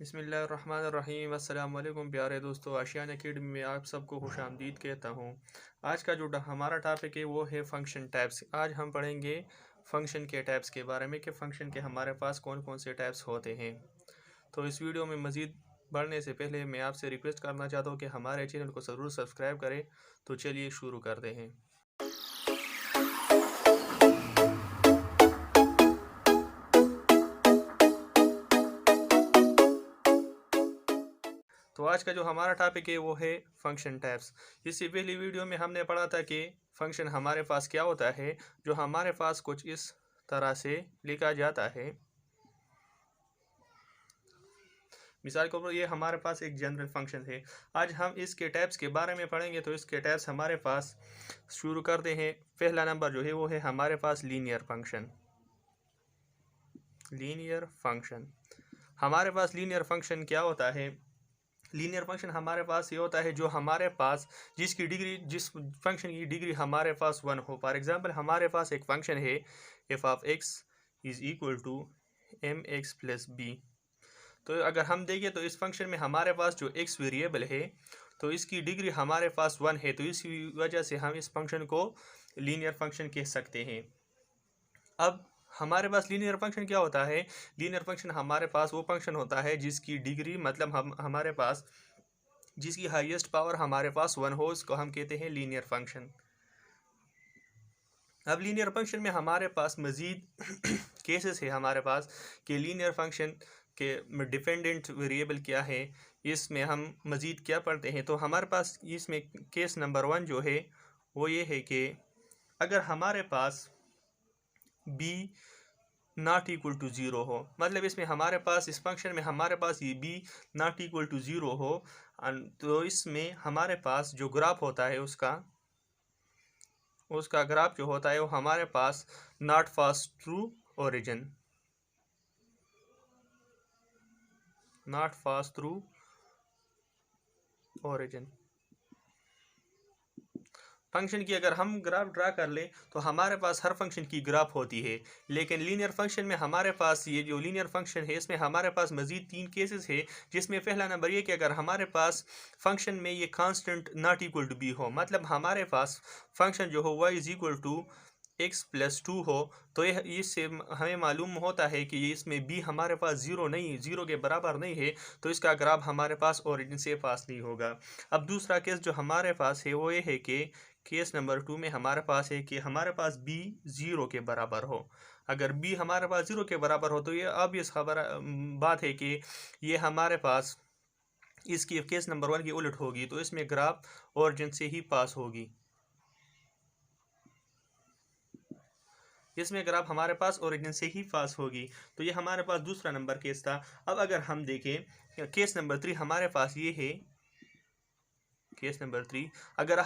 बिस्मिल्लाहिर्रहमानिर्रहीम। अस्सलाम वालेकुम प्यारे दोस्तों, आशियान अकेडमी में आप सबको खुशामदीद कहता हूँ। आज का जो हमारा टॉपिक है वो है फंक्शन टाइप्स। आज हम पढ़ेंगे फंक्शन के टाइप्स के बारे में कि फ़ंक्शन के हमारे पास कौन कौन से टाइप्स होते हैं। तो इस वीडियो में मज़ीद बढ़ने से पहले मैं आपसे रिक्वेस्ट करना चाहता हूँ कि हमारे चैनल को ज़रूर सब्सक्राइब करें। तो चलिए शुरू करते हैं। तो आज का जो हमारा टॉपिक है वो है फंक्शन टाइप्स। इससे पहली वीडियो में हमने पढ़ा था कि फंक्शन हमारे पास क्या होता है, जो हमारे पास कुछ इस तरह से लिखा जाता है। मिसाल के ऊपर ये हमारे पास एक जनरल फंक्शन है। आज हम इसके टाइप्स के बारे में पढ़ेंगे। तो इसके टाइप्स हमारे पास शुरू करते हैं। पहला नंबर जो है वो है हमारे पास लीनियर फंक्शन। लीनियर फंक्शन हमारे पास लीनियर फंक्शन क्या होता है? लीनियर फंक्शन हमारे पास ये होता है जो हमारे पास जिस फंक्शन की डिग्री हमारे पास 1 हो। फॉर एग्जांपल हमारे पास एक फंक्शन है F of x is equal to M X plus B. तो अगर हम देखें तो इस फंक्शन में हमारे पास जो एक्स वेरिएबल है तो इसकी डिग्री हमारे पास 1 है। तो इस वजह से हम इस फंक्शन को लीनियर फंक्शन कह सकते हैं। अब हमारे पास लीनियर फंक्शन क्या होता है? लीनियर फंक्शन हमारे पास वो फंक्शन होता है जिसकी डिग्री मतलब हमारे पास जिसकी हाईएस्ट पावर हमारे पास 1 हो, उसको हम कहते हैं लीनियर फंक्शन। अब लीनियर फंक्शन में हमारे पास मज़ीद केसेस है हमारे पास कि लीनियर फंक्शन के डिपेंडेंट वेरिएबल क्या है। इसमें हम मज़ीद क्या पढ़ते हैं तो हमारे पास इसमें केस नंबर 1 जो है वो ये है कि अगर हमारे पास b नॉट इक्वल टू 0 हो, मतलब इसमें हमारे पास इस फंक्शन में हमारे पास ये b नॉट इक्वल टू 0 हो, तो इसमें हमारे पास जो ग्राफ होता है उसका ग्राफ जो होता है वो हमारे पास not pass through origin, not pass through origin function की अगर हम ग्राफ ड्रा कर लें तो हमारे पास हर फंक्शन की ग्राफ होती है। लेकिन लीनियर फंक्शन में हमारे पास ये जो लीनियर फंक्शन है इसमें हमारे पास मज़ीद 3 केसेस है, जिसमें पहला नंबर ये कि अगर हमारे पास फंक्शन में ये constant not equal to B हो, मतलब हमारे पास फंक्शन जो हो y is equal to X plus 2 हो, तो यह इससे हमें मालूम होता है कि ये इसमें b हमारे पास ज़ीरो के बराबर नहीं है, तो इसका ग्राफ हमारे पास ओरिजिन से पास नहीं होगा। अब दूसरा केस जो हमारे पास है वो ये है कि केस नंबर 2 में हमारे पास है कि हमारे पास b 0 के बराबर हो। अगर b हमारे पास 0 के बराबर हो तो ये अब इस बात है कि ये हमारे पास इसकी केस नंबर 1 की उलट होगी, तो इसमें ग्राफ ओरिजिन से ही पास होगी। इसमें ग्राफ हमारे पास ओरिजिन से ही पास होगी। तो ये हमारे पास दूसरा नंबर केस था। अब अगर हम देखें केस नंबर 3 हमारे पास ये है। केस नंबर 3 अगर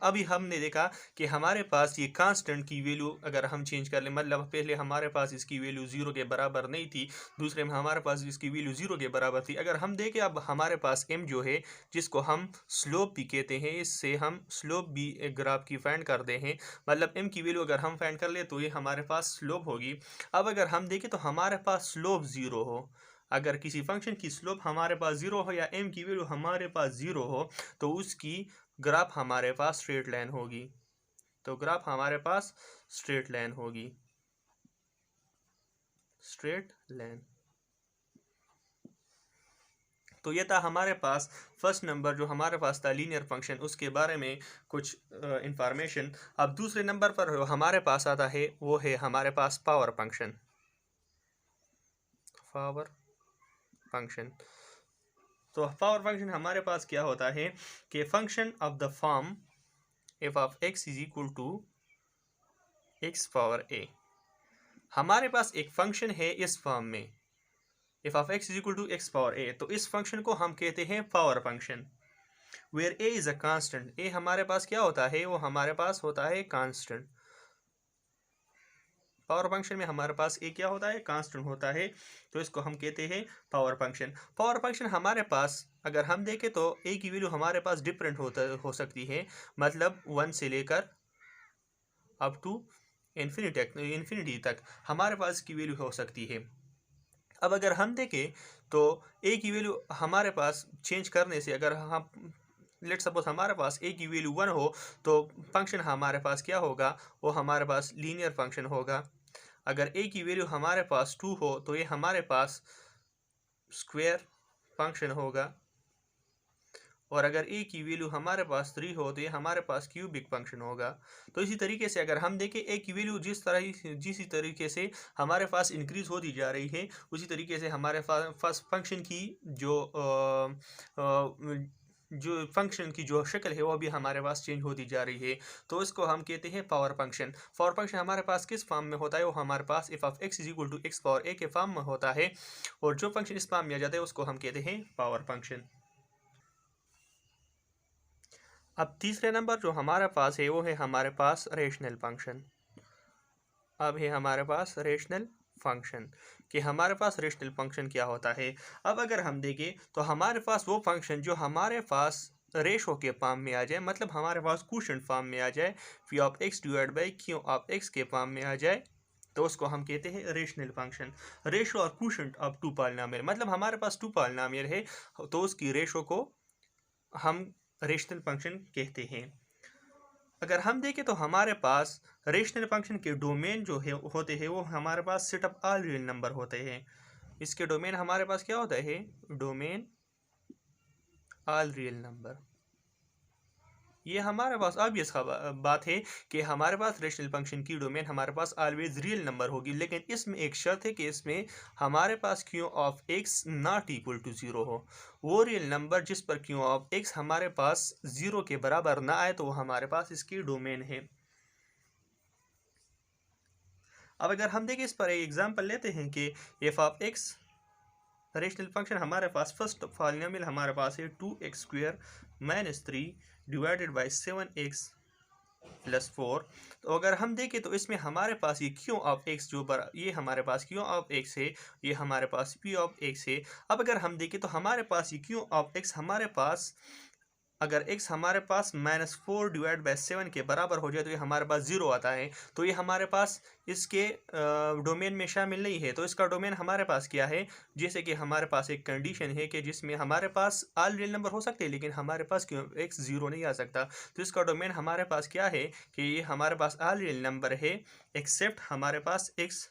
अभी हमने देखा कि हमारे पास ये कांस्टेंट की वैल्यू अगर हम चेंज कर लें, मतलब पहले हमारे पास इसकी वैल्यू 0 के बराबर नहीं थी, दूसरे में हमारे पास इसकी वैल्यू 0 के बराबर थी। अगर हम देखें अब हमारे पास m जो है जिसको हम स्लोप भी कहते हैं, इससे हम स्लोप भी एक ग्राफ की फाइंड करते हैं, मतलब m की वैल्यू अगर हम फाइंड कर ले तो ये हमारे पास स्लोप होगी। अब अगर हम देखें तो हमारे पास स्लोप 0 हो, अगर किसी फंक्शन की स्लोप हमारे पास 0 हो या m की वैल्यू हमारे पास 0 हो तो उसकी ग्राफ हमारे पास स्ट्रेट लाइन होगी। तो ग्राफ हमारे पास स्ट्रेट लाइन होगी, स्ट्रेट लाइन। तो ये था हमारे पास फर्स्ट नंबर जो हमारे पास था लीनियर फंक्शन, उसके बारे में कुछ इंफॉर्मेशन। अब दूसरे नंबर पर हमारे पास आता है वो है हमारे पास पावर फंक्शन। पावर फंक्शन तो पावर फंक्शन हमारे पास क्या होता है कि function of the form f of x is equal to x power a. हमारे पास एक फंक्शन है इस फॉर्म में f of x is equal to x power a, तो इस फंक्शन को हम कहते हैं power function. Where a is a constant, a हमारे पास क्या होता है, वो हमारे पास होता है कांस्टेंट। पावर फंक्शन में हमारे पास ए क्या होता है, कांस्टेंट होता है, तो इसको हम कहते हैं पावर फंक्शन। पावर फंक्शन हमारे पास अगर हम देखें तो ए की वैल्यू हमारे पास डिफरेंट हो सकती है, मतलब 1 से लेकर अप टू इन्फिनिटी तक हमारे पास की वैल्यू हो सकती है। अब अगर हम देखें तो ए की वैल्यू हमारे पास चेंज करने से, अगर हम लेट सपोज हमारे पास ए की वैल्यू 1 हो तो फंक्शन हमारे पास क्या होगा, वो हमारे पास लीनियर फंक्शन होगा। अगर ए की वैल्यू हमारे पास 2 हो तो ये हमारे पास स्क्वायर फंक्शन होगा, और अगर ए की वैल्यू हमारे पास 3 हो तो ये हमारे पास क्यूबिक फंक्शन होगा। तो इसी तरीके से अगर हम देखें ए की वैल्यू जिस तरीके से हमारे पास इंक्रीज होती जा रही है, उसी तरीके से हमारे पास फंक्शन की जो शक्ल है वो भी हमारे पास चेंज होती जा रही है। तो इसको हम कहते हैं पावर फंक्शन। पावर फंक्शन हमारे पास किस फॉर्म में होता है, वो हमारे पास f of x is equal to x power a के फॉर्म में होता है, और जो फंक्शन इस फॉर्म में आ जाता है उसको हम कहते हैं पावर फंक्शन। अब तीसरे नंबर जो हमारे पास है वो है हमारे पास रेशनल फंक्शन। अब है हमारे पास रेशनल फंक्शन, कि हमारे पास रेशनल फंक्शन क्या होता है। अब अगर हम देखें तो हमारे पास वो फंक्शन जो हमारे पास रेशो के फॉर्म में आ जाए, मतलब हमारे पास क्वोशिएंट फॉर्म में आ जाए, P of x divide by Q of x के फॉर्म में आ जाए, तो उसको हम कहते हैं रेशनल फंक्शन। रेशो और क्वोशिएंट ऑफ टू पॉलिनोमियल, मतलब हमारे पास टू पॉलिनोमियल है तो उसकी रेशो को हम रेशनल फंक्शन कहते हैं। अगर हम देखें तो हमारे पास रेशनल फंक्शन के डोमेन जो है होते हैं वो हमारे पास set of all real number होते हैं। इसके डोमेन हमारे पास क्या होता है, डोमेन ऑल रियल नंबर। ये हमारे पास ऑब्वियस बात है कि हमारे पास रेशनल फंक्शन की डोमेन हमारे पास ऑलवेज रियल नंबर होगी, लेकिन इसमें एक शर्त है कि इसमें हमारे पास q of x not equal to 0 हो। वो रियल नंबर जिस पर क्यू ऑफ एक्स हमारे पास 0 के बराबर ना आए तो वो हमारे पास इसकी डोमेन है। अब अगर हम देखें इस पर एक एग्जांपल लेते हैं कि f of x rational function हमारे पास फर्स्ट पॉलिनोमियल हमारे पास है 2x square minus 3 divided by 7x plus 4। तो अगर हम देखें तो इसमें हमारे पास ये क्यू ऑफ एक्स ये हमारे पास क्यू ऑफ एक्स है, ये हमारे पास पी ऑफ एक्स है। अब अगर हम देखें तो हमारे पास ये क्यू ऑफ एक्स हमारे पास, अगर x हमारे पास -4 डिवाइड बाई 7 के बराबर हो जाए तो ये हमारे पास 0 आता है, तो ये हमारे पास इसके डोमेन में शामिल नहीं है। तो इसका डोमेन हमारे पास क्या है, जैसे कि हमारे पास एक कंडीशन है कि जिसमें हमारे पास ऑल रियल नंबर हो सकते हैं लेकिन हमारे पास क्यों x 0 नहीं आ सकता, तो इसका डोमेन हमारे पास क्या है कि ये हमारे पास ऑल रियल नंबर है एक्सेप्ट हमारे पास x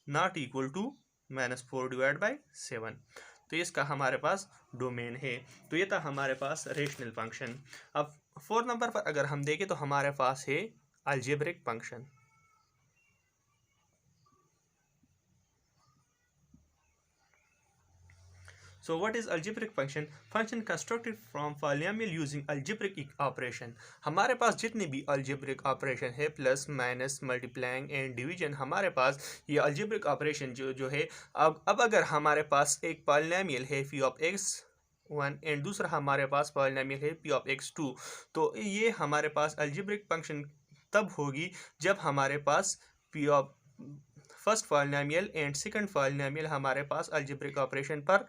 not equal to -4 divide by 7। तो इसका हमारे पास डोमेन है। तो ये था हमारे पास रेशनल फंक्शन। अब 4 नंबर पर अगर हम देखें तो हमारे पास है algebraic function. So what is algebraic function? Function constructed from polynomial using algebraic operation। हमारे पास जितने भी algebraic operation है, plus minus multiplying and division, हमारे पास ये algebraic operation जो है। अब अगर हमारे पास एक पॉलिनोमियल है phi ऑफ x 1 एंड दूसरा हमारे पास पॉलिनोमियल है पी ऑफ एक्स 2, तो ये हमारे पास अलजेब्रिक फंक्शन तब होगी जब हमारे पास p of first polynomial and second polynomial हमारे पास अलजेब्रिक ऑपरेशन पर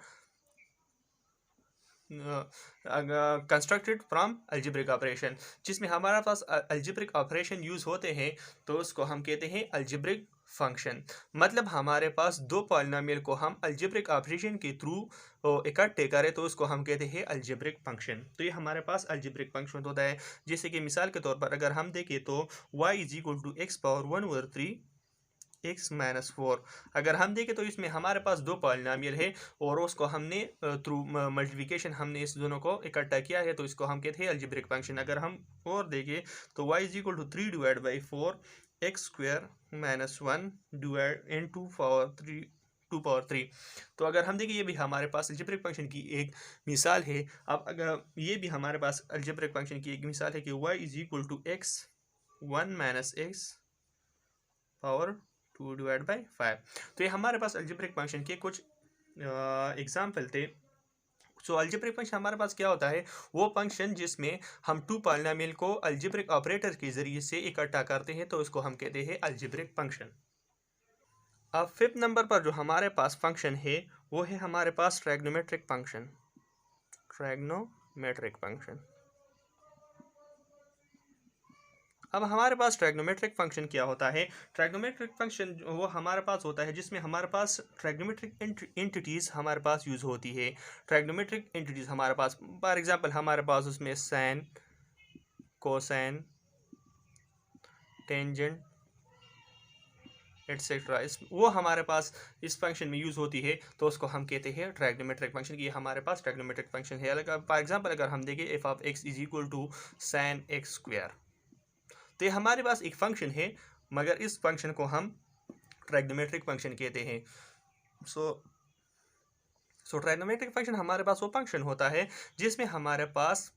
कंस्ट्रक्टेड फ्रॉम अलजेब्रिक ऑपरेशन, जिसमें हमारे पास अलजेब्रिक ऑपरेशन यूज होते हैं, तो उसको हम कहते हैं अलजेब्रिक फंक्शन। मतलब हमारे पास दो पॉलिनोमियल को हम अलजेब्रिक ऑपरेशन के थ्रू इकट्ठे करें तो उसको हम कहते हैं अलजेब्रिक फंक्शन। तो ये हमारे पास अलजेब्रिक फंक्शन होता है। जैसे कि मिसाल के तौर पर अगर हम देखें तो y is equal to x power 1/3 x minus 4। अगर हम देखें तो इसमें हमारे पास दो पॉलिनोमियल है और उसको हमने थ्रू मल्टीप्लिकेशन हमने इस दोनों को इकट्ठा किया है, तो इसको हम कहते हैं अलजेब्रिक फंक्शन। अगर हम और देखें तो y is equal to 3 divide by 4 X square minus 1 divide in 2 power 3। तो अगर हम देखें ये भी हमारे पास अलजेब्रिक फंक्शन की एक मिसाल है। अब अगर ये भी हमारे पास अलजेब्रिक फंक्शन की एक मिसाल है कि y is equal to x 1 minus x power 2 divide by 5। तो ये हमारे पास अलजेब्रिक फंक्शन के कुछ एग्जाम्पल थे। सो अलजेब्रिक फंक्शन हमारे पास क्या होता है, वो फंक्शन जिसमें हम टू पॉलिनोमियल को अलजेब्रिक ऑपरेटर के जरिए से इकट्ठा करते हैं, तो उसको हम कहते हैं अलजेब्रिक फंक्शन। अब 5th नंबर पर जो हमारे पास फंक्शन है वो है हमारे पास ट्रायग्नोमेट्रिक फंक्शन। ट्रायग्नोमेट्रिक फंक्शन अब हमारे पास ट्राइग्नोमेट्रिक फंक्शन क्या होता है। ट्राइग्नोमेट्रिक फंक्शन वो हमारे पास होता है जिसमें हमारे पास ट्राइग्नोमेट्रिक एंटिटीज़ हमारे पास यूज़ होती है। ट्राइग्नोमेट्रिक एंटिटीज़ हमारे पास फॉर एग्जांपल हमारे पास उसमें साइन, कोसाइन, टेंजेंट एटसेट्रा इस वो हमारे पास इस फंक्शन में यूज़ होती है, तो उसको हम कहते हैं ट्राइग्नोमेट्रिक फंक्शन की हमारे पास ट्राइग्नोमेट्रिक फंक्शन है। अगर फॉर एग्जांपल अगर हम देखें f of x is equal to sine x square, तो ये हमारे पास एक फंक्शन है, मगर इस फंक्शन को हम ट्राइग्नोमेट्रिक फंक्शन कहते हैं। सो ट्राइग्नोमेट्रिक फंक्शन हमारे पास वो फंक्शन होता है जिसमें हमारे पास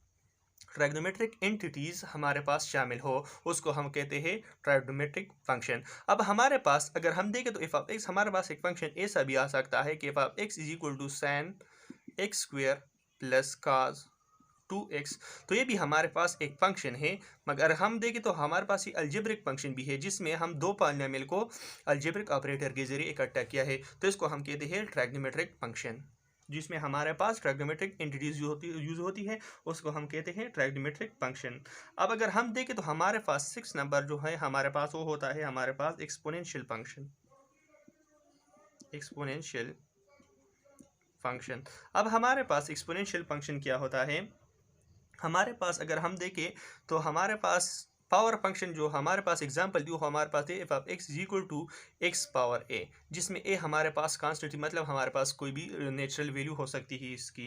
ट्राइग्नोमेट्रिक एंटिटीज़ हमारे पास शामिल हो, उसको हम कहते हैं ट्राइग्नोमेट्रिक फंक्शन। अब हमारे पास अगर हम देखें तो एफ ऑफ एक्स हमारे पास एक फंक्शन ऐसा भी आ सकता है कि f of x is equal to sine x square plus cos 2x, तो ये भी हमारे पास एक फंक्शन है। मगर हम देखें तो हमारे पास ये अलजेब्रिक फंक्शन भी है जिसमें हम दो पॉलिनोमियल को अलजेब्रिक ऑपरेटर के जरिए इकट्ठा किया है, तो इसको हम कहते हैं ट्राइग्नोमेट्रिक फंक्शन। जिसमें हमारे पास ट्राइग्नोमेट्रिक एंटिटीज यूज होती है, उसको हम कहते हैं ट्राइग्नोमेट्रिक फंक्शन। अब अगर हम देखें तो हमारे पास 6 नंबर जो है हमारे पास वो होता है हमारे पास एक्सपोनेंशियल फंक्शन। एक्सपोनेंशियल फंक्शन, अब हमारे पास एक्सपोनेंशियल फंक्शन क्या होता है, हमारे पास अगर हम देखें तो हमारे पास पावर फंक्शन जो हमारे पास एग्जांपल दी हमारे पास है F of x is equal to x power a, जिसमें ए हमारे पास कांस्टेंट मतलब हमारे पास कोई भी नेचुरल वैल्यू हो सकती है इसकी।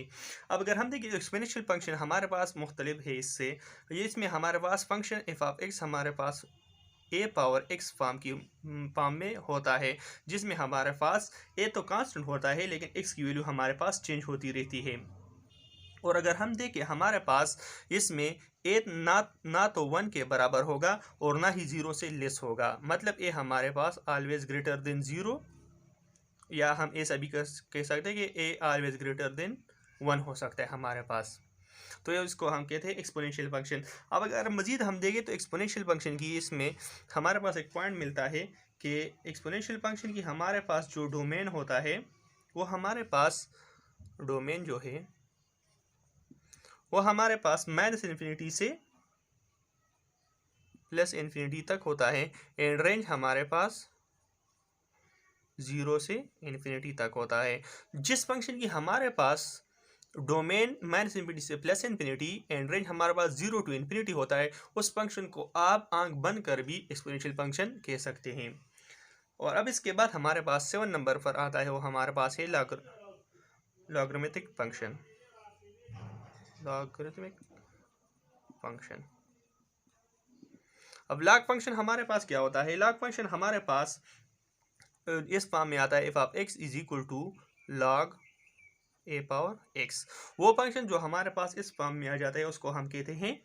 अब अगर हम देखें एक्सपोनेंशियल फंक्शन हमारे पास मुख्तलिफ है इससे, ये इसमें हमारे पास फंक्शन एफ ऑफ एक्स हमारे पास ए पावर एक्स फॉर्म में होता है, जिसमें हमारे पास ए तो कांस्टेंट होता है लेकिन एक्स की वैल्यू हमारे पास चेंज होती रहती है। और अगर हम देखें हमारे पास इसमें ए ना तो 1 के बराबर होगा और ना ही 0 से लेस होगा, मतलब ए हमारे पास ऑलवेज ग्रेटर देन 0, या हम ऐसा भी कह सकते हैं कि ए ऑलवेज ग्रेटर देन 1 हो सकता है हमारे पास, तो ये इसको हम कहते हैं एक्सपोनेंशियल फंक्शन। अब अगर मज़ीद हम देखें तो एक्सपोनेंशियल फंक्शन की इसमें हमारे पास एक पॉइंट मिलता है कि एक्सपोनेंशियल फंक्शन की हमारे पास जो डोमेन होता है वो हमारे पास डोमेन जो है वो हमारे पास माइनस इन्फिनिटी से प्लस इन्फिनिटी तक होता है, एंड रेंज हमारे पास 0 से इन्फिनिटी तक होता है। जिस फंक्शन की हमारे पास डोमेन माइनस इन्फिनिटी से प्लस इन्फिनिटी एंड रेंज हमारे पास 0 टू इन्फिनिटी होता है, उस फंक्शन को आप आंख बंद कर भी एक्सपोनेंशियल फंक्शन कह सकते हैं। और अब इसके बाद हमारे पास 7 नंबर पर आता है वो हमारे पास है लॉगरिथमिक फंक्शन। लॉगरिथमिक फंक्शन, अब लॉग फंक्शन हमारे पास क्या होता है, लॉग फंक्शन हमारे पास इस फॉर्म में आता है F of x is equal to log a power x. वो फंक्शन जो हमारे पास इस फॉर्म में आ जाता है उसको हम कहते हैं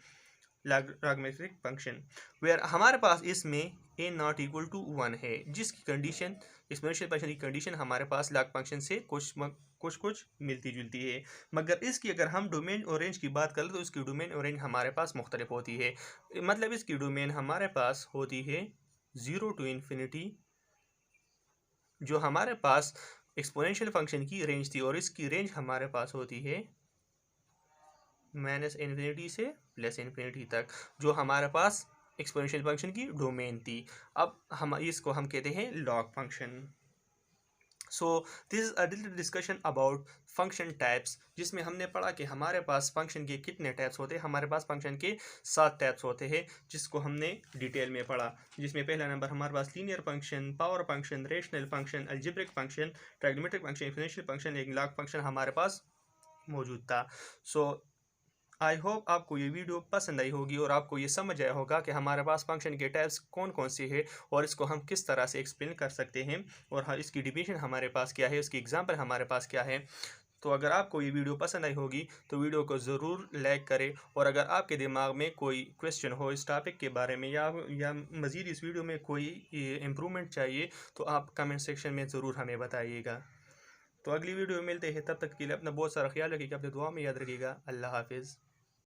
लॉगरिथमिक फंक्शन, वेयर हमारे पास इसमें ए नॉट इक्वल टू 1 है, जिसकी कंडीशन एक्सपोनेंशियल फंक्शन की कंडीशन हमारे पास लॉग फंक्शन से कुछ मिलती जुलती है। मगर इसकी अगर हम डोमेन और रेंज की बात करें तो इसकी डोमेन और रेंज हमारे पास मुख्तलिफ होती है, मतलब इसकी डोमेन हमारे पास होती है 0 टू इन्फिनिटी, जो हमारे पास एक्सपोनेंशियल फंक्शन की रेंज थी, और इसकी रेंज हमारे पास होती है माइनस इन्फिनिटी से प्लस इन्फिनिटी तक, जो हमारे पास एक्सपोनेंशियल फंक्शन की डोमेन थी। अब हम इसको हम कहते हैं log function. So this is a little discussion about function types, जिसमें हमने पढ़ा कि हमारे पास फंक्शन के कितने टाइप्स होते हैं। हमारे पास फंक्शन के 7 टाइप्स होते हैं जिसको हमने डिटेल में पढ़ा, जिसमें पहला नंबर हमारे पास linear function, power function, rational function, algebraic function, trigonometric function, exponential function, एक लॉग फंक्शन हमारे पास मौजूद था। सो आई होप आपको ये वीडियो पसंद आई होगी और आपको ये समझ आया होगा कि हमारे पास फंक्शन के टाइप्स कौन कौन से हैं और इसको हम किस तरह से एक्सप्लेन कर सकते हैं, और इसकी डिफिनेशन हमारे पास क्या है, उसकी एग्जांपल हमारे पास क्या है। तो अगर आपको ये वीडियो पसंद आई होगी तो वीडियो को ज़रूर लाइक करें, और अगर आपके दिमाग में कोई क्वेश्चन हो इस टॉपिक के बारे में या मज़ीद इस वीडियो में कोई इम्प्रूवमेंट चाहिए तो आप कमेंट सेक्शन में ज़रूर हमें बताइएगा। तो अगली वीडियो में मिलते हैं, तब तक के लिए अपना बहुत सारा ख्याल रखिएगा, अपने दुआ में याद रखिएगा। अल्लाह हाफिज़।